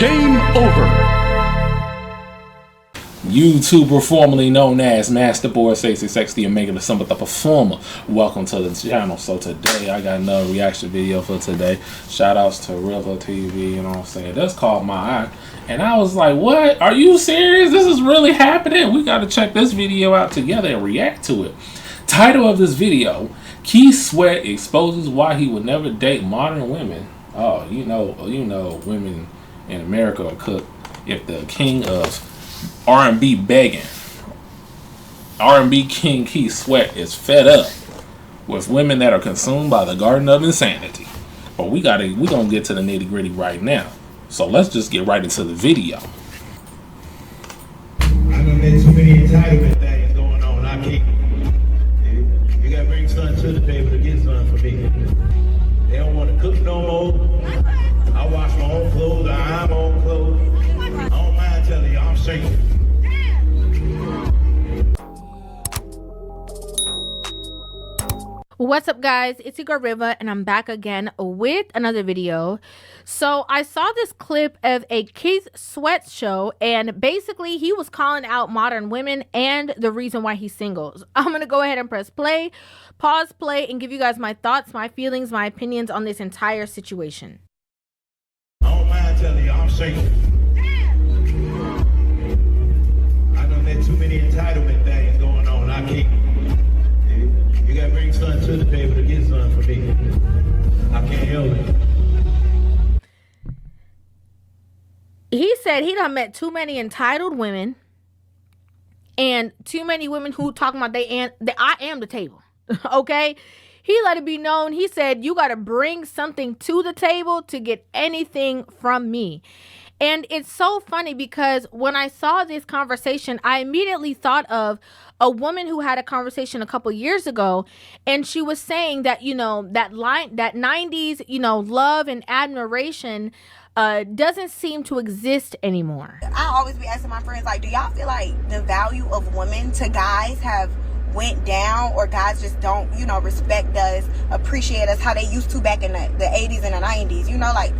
Game over. YouTuber formerly known as Masterboard 6060 and making the Sum of the Performer. Welcome to the channel. So today I got another reaction video for today. Shout outs to River TV, you know what I'm saying? That's caught my eye. And I was like, what? Are you serious? This is really happening? We gotta check this video out together and react to it. Title of this video: Keith Sweat exposes why he would never date modern women. Oh, you know, women in America are cooked. If the king of R&B begging, R&B king Keith Sweat is fed up with women that are consumed by the garden of insanity. But we gonna get to the nitty gritty right now. So let's just get right into the video. I done met too many entitlement things going on. I can't. You gotta bring son to the table to get son for me. They don't want to cook no more. I wash my own clothes. I iron my own clothes. I don't mind telling you, I'm single. What's up, guys? It's your girl Riva, and I'm back again with another video. So I saw this clip of a Keith Sweat show, and basically he was calling out modern women and the reason why he's single. I'm gonna go ahead and press play, pause play, and give you guys my thoughts, my feelings, my opinions on this entire situation. I don't mind telling you, I'm single. I done met too many entitlement things going on. I can't. You gotta bring son to the table to get son for me. I can't help it. He said he done met too many entitled women and too many women who talking about I am the table. Okay? He let it be known. He said, you got to bring something to the table to get anything from me. And it's so funny because when I saw this conversation, I immediately thought of a woman who had a conversation a couple years ago. And she was saying that, you know, that 90s, you know, love and admiration doesn't seem to exist anymore. I always be asking my friends, like, do y'all feel like the value of women to guys have went down, or guys just don't, you know, respect us, appreciate us how they used to back in the 80s and the 90s? You know, like,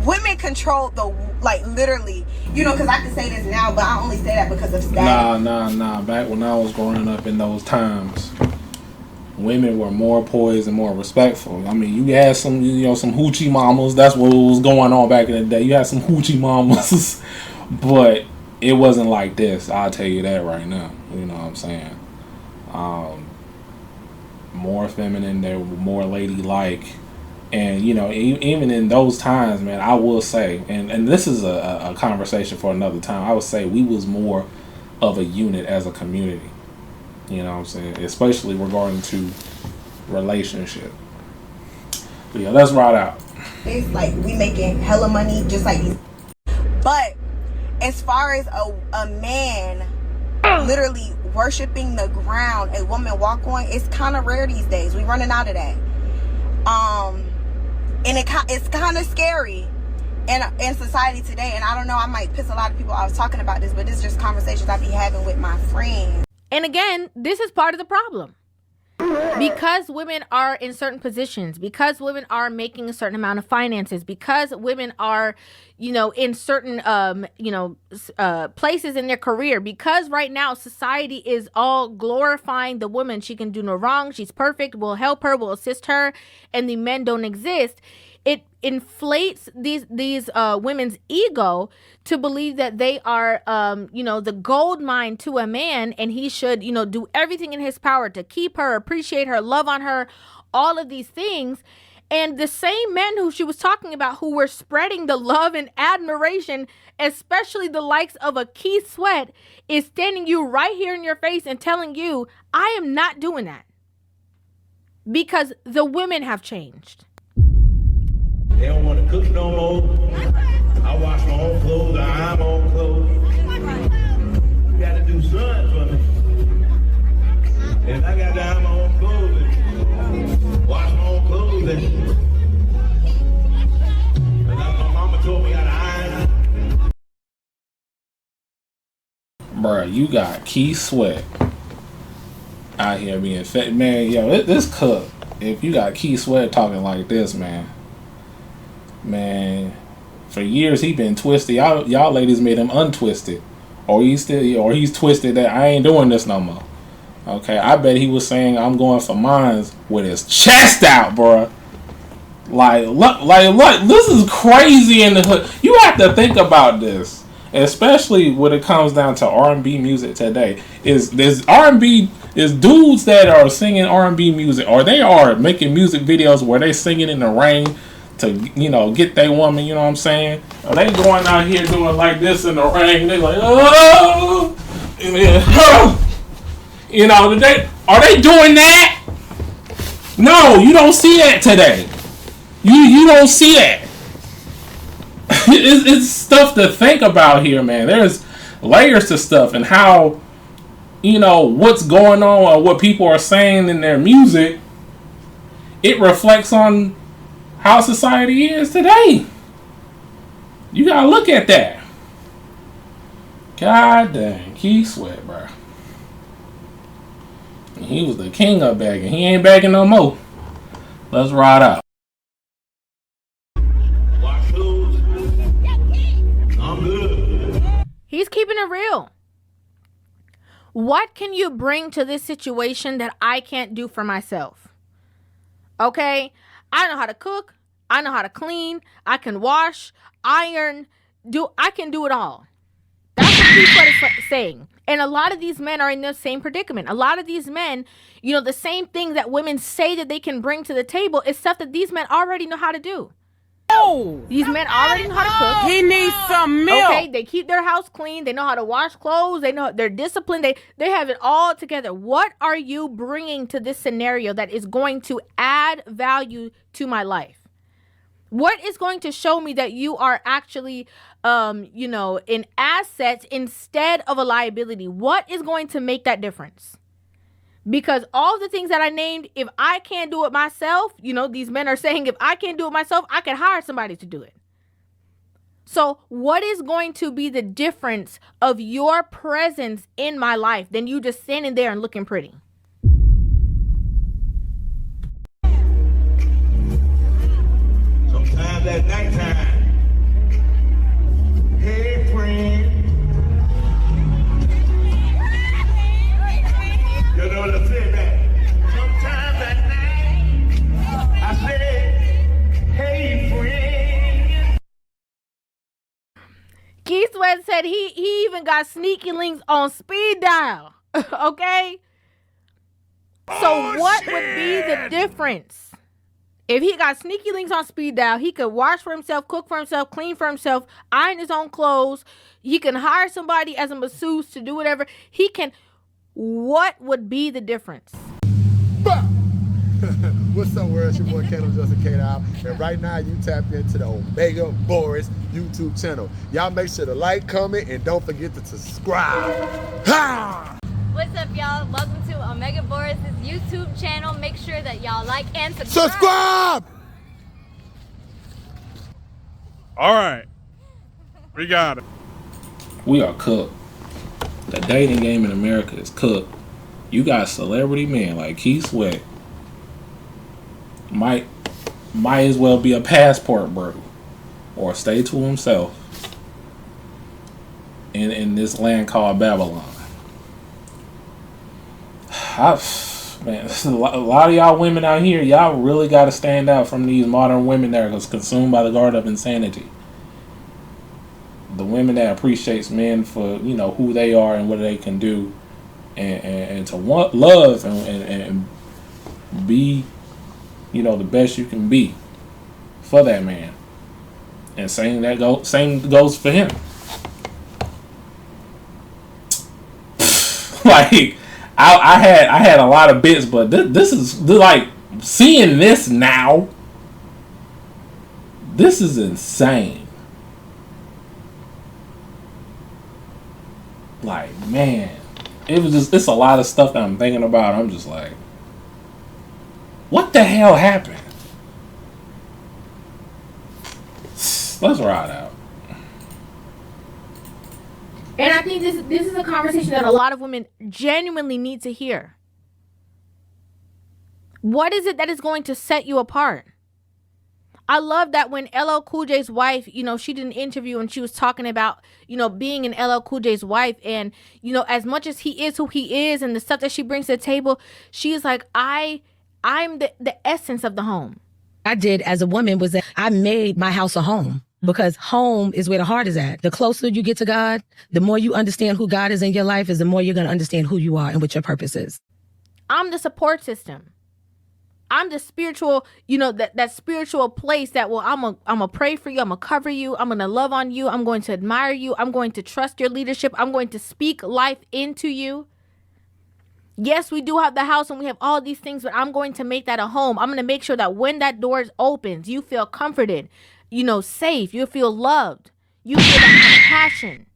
women control the, like, literally, you know, because I can say this now, but I only say that because of status. Nah. Back when I was growing up in those times, women were more poised and more respectful. I mean, you had some, you know, some hoochie mamas. That's what was going on back in the day. You had some hoochie mamas, but it wasn't like this. I'll tell you that right now. You know what I'm saying? More feminine, they were more ladylike. And, you know, even in those times, man, I will say, and this is a conversation for another time, I would say we was more of a unit as a community. You know what I'm saying? Especially regarding to relationship. But yeah, let's ride out. It's like we making hella money just like these. But as far as a man literally worshiping the ground a woman walk on, it's kind of rare these days. We running out of that. And it's kind of scary in society today. And I don't know, I might piss a lot of people off talking about this, but this is just conversations I be having with my friends. And again, this is part of the problem. Because women are in certain positions, because women are making a certain amount of finances, because women are, you know, in certain, places in their career, because right now society is all glorifying the woman. She can do no wrong. She's perfect. We'll help her. We'll assist her. And the men don't exist. It inflates these women's ego to believe that they are, the gold mine to a man, and he should, you know, do everything in his power to keep her, appreciate her, love on her, all of these things. And the same men who she was talking about who were spreading the love and admiration, especially the likes of a Keith Sweat, is standing you right here in your face and telling you, I am not doing that. Because the women have changed. They don't want to cook no more. I wash my own clothes. I iron my own clothes. You got to do something for me. And I got to iron my own clothes and wash my own clothes. And my mama told me how to iron. Bruh, you got Keith Sweat out here being fat. Man, yo, this cook. If you got Keith Sweat talking like this, man, For years he been twisted. Y'all ladies made him untwisted, or he's twisted that I ain't doing this no more. Okay, I bet he was saying I'm going for mines with his chest out, bruh. Like, look, this is crazy in the hood. You have to think about this, especially when it comes down to R&B music today. There's R&B is dudes that are singing R&B music, or they are making music videos where they singing in the rain to, you know, get their woman. You know what I'm saying? Or they going out here doing like this in the rain. They like, oh, you know, are they doing that? No, you don't see that today. You don't see that. It's stuff to think about here, man. There's layers to stuff, and how, you know, what's going on or what people are saying in their music, it reflects on how society is today. You gotta look at that. God dang, Keith Sweat, bro. He was the king of bagging. He ain't bagging no more. Let's ride out. He's keeping it real. What can you bring to this situation that I can't do for myself? Okay? I know how to cook. I know how to clean. I can wash, iron, I can do it all. That's what people are saying. And a lot of these men are in the same predicament. A lot of these men, you know, the same thing that women say that they can bring to the table is stuff that these men already know how to do. Oh, these men already know how to cook. He needs some milk. Okay, they keep their house clean. They know how to wash clothes. They know they're disciplined. They have it all together. What are you bringing to this scenario that is going to add value to my life? What is going to show me that you are actually, you know, an asset instead of a liability? What is going to make that difference? Because all the things that I named, if I can't do it myself, you know, these men are saying if I can't do it myself, I can hire somebody to do it. So what is going to be the difference of your presence in my life than you just standing there and looking pretty? Sometimes at nighttime, hey friend, you know what I'm saying, man? Sometimes at night, I say, hey friend. Keith Sweat said he even got sneaky links on speed dial. Okay? So what would be the difference? If he got sneaky links on speed dial, he could wash for himself, cook for himself, clean for himself, iron his own clothes. He can hire somebody as a masseuse to do whatever. He can. What would be the difference? What's up, world? It's your boy Kendall Justin K. And right now you tap into the Omega Boris YouTube channel. Y'all make sure to like, comment, and don't forget to subscribe. Ha! What's up, y'all? Welcome to Omega Boris' YouTube channel. Make sure that y'all like and subscribe. Subscribe! All right. We got it. We are cooked. The dating game in America is cooked. You got celebrity men like Keith Sweat. Might as well be a passport bro, or stay to himself in this land called Babylon. Man, a lot of y'all women out here, y'all really got to stand out from these modern women that are consumed by the garden of insanity. The women that appreciates men for, you know, who they are and what they can do, and to want love and be, you know, the best you can be for that man. And same goes for him. Like I had a lot of bits, but this is like seeing this now. This is insane. Like, man, it's a lot of stuff that I'm thinking about. I'm just like, what the hell happened? Let's ride out. And I think this is a conversation that a lot of women genuinely need to hear. What is it that is going to set you apart? I love that when LL Cool J's wife, she did an interview and she was talking about, being an LL Cool J's wife. And, as much as he is who he is and the stuff that she brings to the table, she's like, I'm the essence of the home. I did as a woman was that I made my house a home, because home is where the heart is at. The closer you get to God, the more you understand who God is in your life, is the more you're going to understand who you are and what your purpose is. I'm the support system. I'm the spiritual, that spiritual place that I'm gonna pray for you. I'm gonna cover you. I'm gonna love on you. I'm going to admire you. I'm going to trust your leadership. I'm going to speak life into you. Yes, we do have the house and we have all these things, but I'm going to make that a home. I'm going to make sure that when that door opens, you feel comforted, safe. You feel loved. You feel that compassion.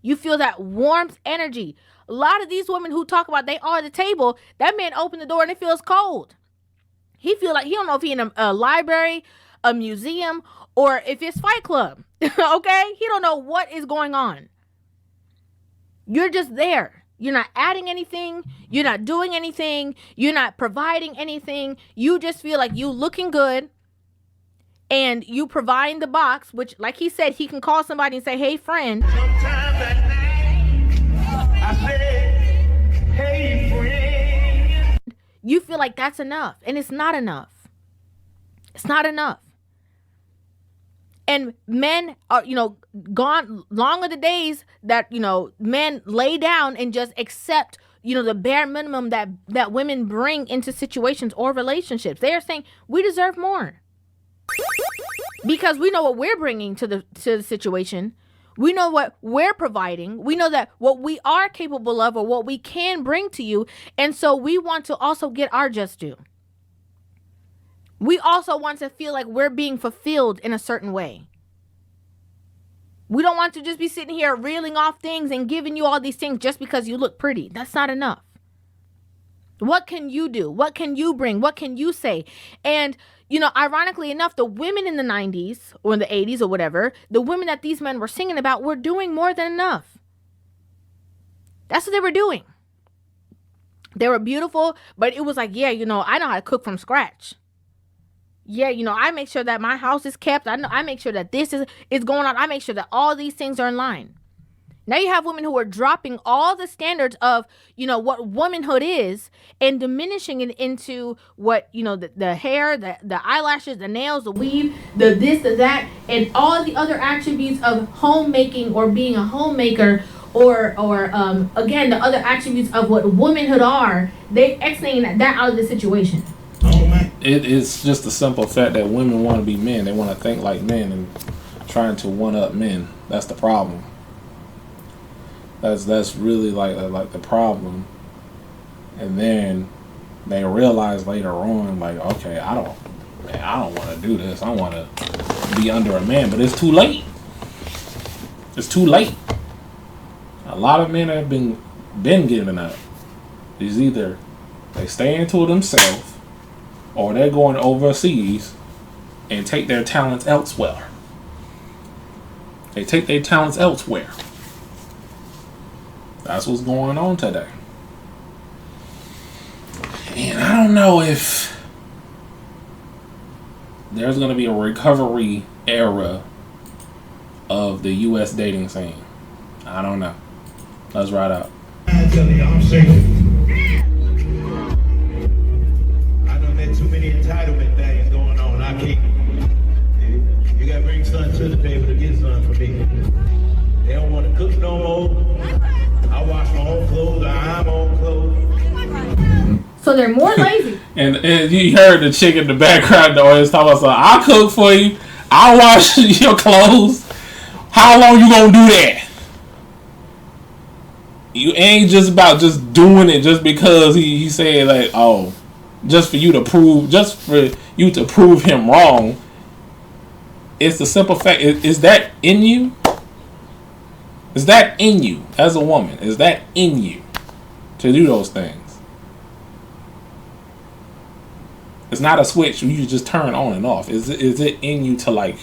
You feel that warmth, energy. A lot of these women who talk about they are at the table, that man opened the door and it feels cold. He feel like he don't know if he in a library, a museum, or if it's Fight Club. Okay? He don't know what is going on. You're just there. You're not adding anything. You're not doing anything. You're not providing anything. You just feel like you looking good and you providing the box, which, like he said, he can call somebody and say, hey, friend. Sometimes at night, I say, hey, friend. You feel like that's enough, and it's not enough. It's not enough. And men are, gone. Long are the days that, men lay down and just accept, the bare minimum that women bring into situations or relationships. They are saying we deserve more because we know what we're bringing to the situation. We know what we're providing. We know that what we are capable of or what we can bring to you. And so we want to also get our just due. We also want to feel like we're being fulfilled in a certain way. We don't want to just be sitting here reeling off things and giving you all these things just because you look pretty. That's not enough. What can you do? What can you bring? What can you say? And, ironically enough, the women in the 90s or in the 80s or whatever, the women that these men were singing about were doing more than enough. That's what they were doing. They were beautiful, but it was like, yeah, I know how to cook from scratch. Yeah, I make sure that my house is kept. I make sure that this is going on. I make sure that all these things are in line. Now you have women who are dropping all the standards of, what womanhood is and diminishing it into what, the hair, the eyelashes, the nails, the weave, the this, the that, and all the other attributes of homemaking or being a homemaker or again, the other attributes of what womanhood are. They exiting that out of the situation. It is just the simple fact that women want to be men. They want to think like men and trying to one-up men. That's the problem. That's really like the problem. And then they realize later on, like, okay, I don't want to do this. I want to be under a man, but it's too late. It's too late. A lot of men have been giving up. It's either they stay into themselves or they're going overseas and take their talents elsewhere. They take their talents elsewhere. That's what's going on today. And I don't know if there's going to be a recovery era of the U.S. dating scene. I don't know. Let's ride out. I tell you, I'm single. I done met too many entitlement things going on. I can't. You gotta bring something to the table to get something for me. They don't want to cook no more. I wash my own clothes. I iron my own clothes. So they're more lazy. and you heard the chick in the background always talking about, I'll cook for you. I'll wash your clothes. How long you gonna do that? You ain't just about just doing it just because he said like, oh, just for you to prove him wrong. It's the simple fact. Is that in you? Is that in you as a woman? Is that in you to do those things? It's not a switch you just turn on and off. Is it in you to like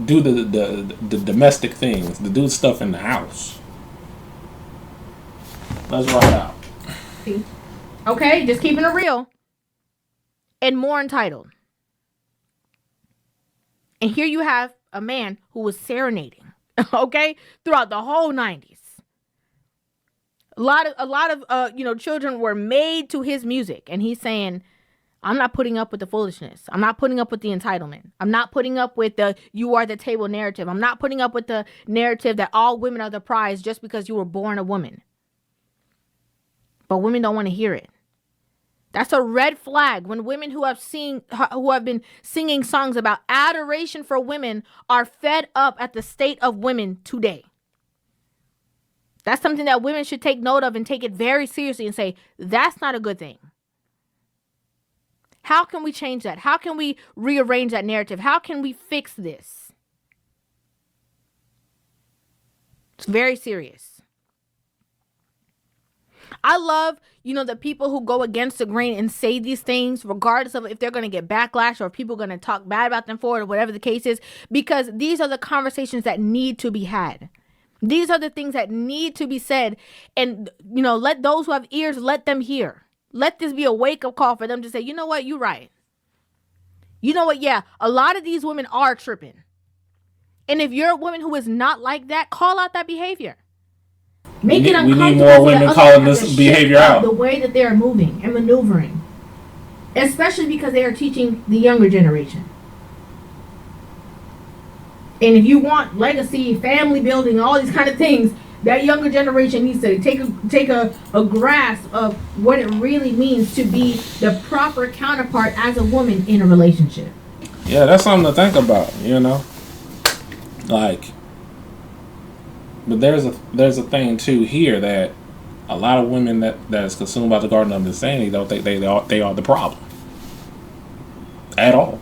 do the domestic things, to do stuff in the house? Let's ride out. Okay, just keeping it real. And more entitled. And here you have a man who was serenading, okay, throughout the whole 90s. A lot of children were made to his music, and he's saying, I'm not putting up with the foolishness. I'm not putting up with the entitlement. I'm not putting up with the you are the table narrative. I'm not putting up with the narrative that all women are the prize just because you were born a woman. But women don't want to hear it. That's a red flag when women who have been singing songs about adoration for women are fed up at the state of women today. That's something that women should take note of and take it very seriously and say, that's not a good thing. How can we change that? How can we rearrange that narrative? How can we fix this? It's very serious. I love, the people who go against the grain and say these things, regardless of if they're going to get backlash or if people are going to talk bad about them for it or whatever the case is, because these are the conversations that need to be had. These are the things that need to be said. And, let those who have ears, let them hear. Let this be a wake-up call for them to say, you know what, you're right. You know what, yeah, a lot of these women are tripping. And if you're a woman who is not like that, call out that behavior. Make it uncomfortable. We need more women calling this behavior out. The way that they're moving and maneuvering. Especially because they are teaching the younger generation. And if you want legacy, family building, all these kind of things, that younger generation needs to take a grasp of what it really means to be the proper counterpart as a woman in a relationship. Yeah, that's something to think about, But there's a thing too here that a lot of women that is consumed by the Garden of Insanity don't think they are the problem at all.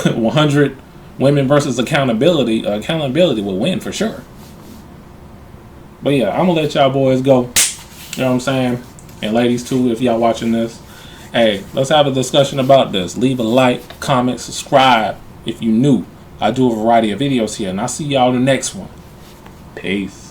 100 women versus accountability will win for sure. But yeah, I'm gonna let y'all boys go. You know what I'm saying? And ladies too, if y'all watching this, hey, let's have a discussion about this. Leave a like, comment, subscribe if you new. I do a variety of videos here, and I'll see y'all in the next one. Peace.